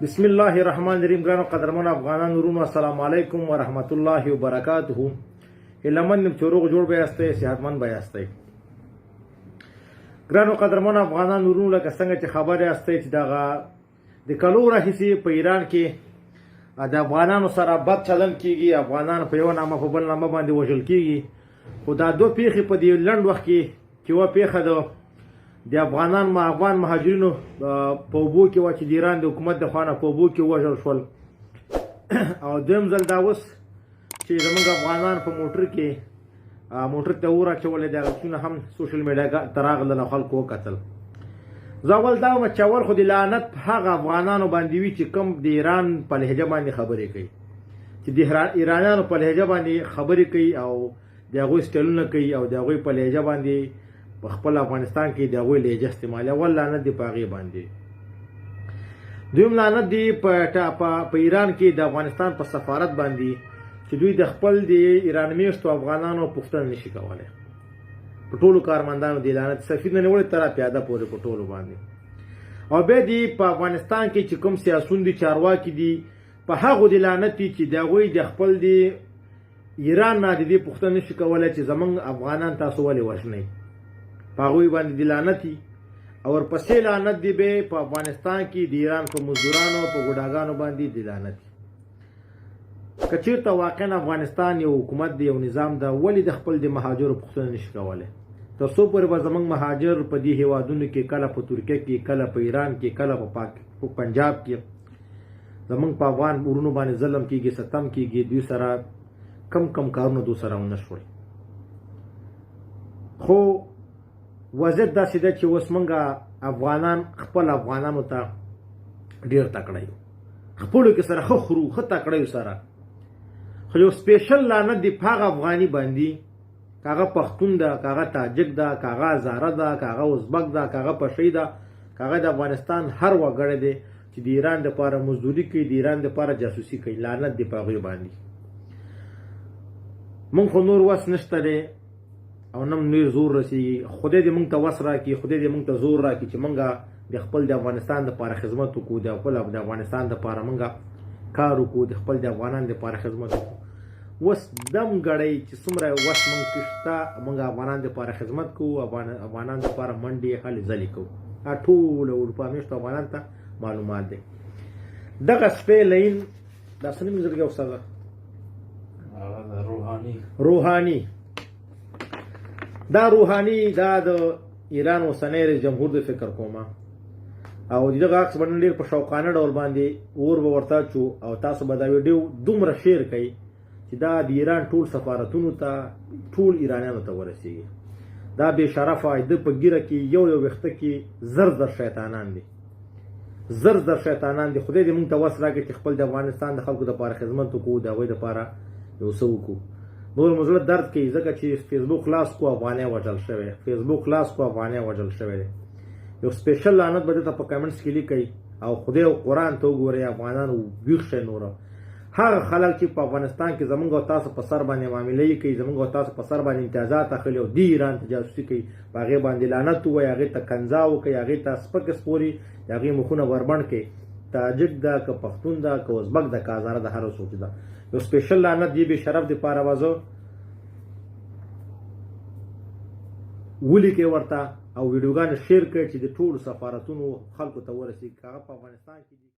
بسم الله الرحمن الرحیم. ګرانو قدرمن افغانان ورونو، السلام علیکم ورحمت الله وبرکاته. هیلمن چوروغ جوړ به یاستئ، صحتمند به یاستئ. ګرانو قدرمن افغانان ورونو، لکه څنګه چې خبر یاستئ چې دغه د کلو راهیسې په ایران کې د افغانانو سره بد چلن کیږي، افغانان په یو نامه په بل نامه باندې وژل کیږي. خو دا دو پیښې په دې لنډ وخت کې چې یوه پیښه د افغان مهاجرینو په اوبو کې وه چې د ایران د حکومت د خوا نه په اوبو کې ووژل شول، او دویم ځل دا اوس چې زموږ افغانان په موټر ته وراچولی، د عکسونه هم سوشل میډیا ته راغلل او خلکو وکتل. زه اول دا وایم چې اول خو د لعنت هغه افغانانو باندې وي چې کوم د ایران په لهجه باندې خبرې کوي، چې د ایرانیانو په لهجه باندې خبرې کوي او د هغوی سټایلونه کوي او د هغوی په لهجه باندې په خپل افغانستان کې د هغوی لهجه استعمالوي. اول لعنت دی په هغې باندې. دویم لعنت دی په ایران کې د افغانستان په سفارت باندې چې دوی د خپل د ایران میشتو افغانانو پوښتنه نشي کولی. په ټولو کارمندانو دی لعنت، سفیر نه نیولې تر پیاده پورې په ټولو باندې. او بیا دی په افغانستان کې چې کوم سیاسون دي، چارواکي دي، په هغو دی لعنت دي چې د هغوی د خپل د ایران نه د دې پوښتنه نشي کولی چې زموږ افغانان تاسو ولې وژنئ. په هغوی باندې د لعنت دي. او ورپسې لعنت دی به په افغانستان کې د ایران په مزدورانو په ګوډاګانو باندې د لعنت دي. که چېرته واقعا افغانستان یو حکومت دی، یو نظام ده، ولې د خپل د مهاجرو پوښتنه نشي کولی؟ تر څو پورې به زموږ مهاجر په دې هیوادونو کې، کله په ترکیه کې، کله په ایران کې، کله په پنجاب کې زموږ په افغان ورونو باندې ظلم کېږي، ستم کېږي، دوی سره کم کارونه دوی سره ونه شول. خو وضعیت داسې ده چې اوس موږ افغانان خپل افغانانو ته ډېر تکړه یو، خپلو کې سره ښه خورو، ښه تکړه یو سره. خو یو سپیشل لعنت دی په هغه افغاني باندې، که هغه پښتون ده، که هغه تاجک ده، که هغه هزاره ده، که هغه ازبک ده، که هغه پشی ده، که هغه د افغانستان هر وګړی دی چې د ایران دپاره مزدوري کوي، د ایران دپاره جاسوسي کوي. لعنت دی په هغوی باندې. موږ خو نور وس نشته دی او نه نور زور رسېږي. خدای دې موږ ته وس راکړي، خدای دې موږ ته زور راکړي چې موږ د خپل د افغانستان دپاره خدمت وکړو، د خپل د افغانستان دپاره موږ کار وکړو، د خپل د افغانانو دپاره خدمت وکړو. اوس دم ګړی چې څومره وس موږ کې شته، موږ افغانانو دپاره خدمت کوو، افغانانو دپاره منډې هلې ځلې کوو. دا ټول اروپا میشتو افغانانو ته معلومات دی. دغه سپی لین دا څه نوم یې زرګی استاده؟ روحاني. دا روحاني دا د ایران اوسنی رئیس جمهور د فکر کومه، او دغه عکس باندې ډېر په شوقانه ډول باندې اور به ورته اچو، او تاسو به دا ویډیو دومره شیر کوئ چې دا د ایران ټول سفارتونو ته، ټول ایرانیانو ته ورسېږي. دا بې شرفه ده په ګیره کې یو ویښته کې زر شیطانان دي، زر شیطانان دي. خدای دې موږ ته وس راکړي چې خپل د افغانستان د خلکو دپاره خدمت وکړو، د هغوی دپاره یو څه وکړو. نور مو زړه درد کوي ځکه چې فیسبوک خلاص کو افغانۍ وژل شوی، فیسبوک خلاص کو افغانۍ وژل شوی دی. یو سپیشل لعنت به دته په کمنټس کې لیکئ، او خدای او قرآن ته وګورئ. افغانانو ویښ شئ. نوره هغه خلک چې په افغانستان کې زموږ او تاسو په سر باندې معاملې کوي، زموږ او تاسو په سر باندې امتیازات اخلي او د ایران ته جاسوسي کوي، په هغې باندې لعنت ووایي، هغې ته کنځا وکړئ، هغې ته سپک سپوري، د هغې مخونه وربند کړئ. تاجک ده، که پښتون ده، که ازبک ده، که هزاره ده، هر څوک ده. یو سپیشل لعنت دی بې شرف دپاره وزه ولیکئ ورته، او ویډیوګانې شیر کړئ چې د ټولو سفارتونو خلکو ته ورسېږي، که هغه په افغانستان کې دي.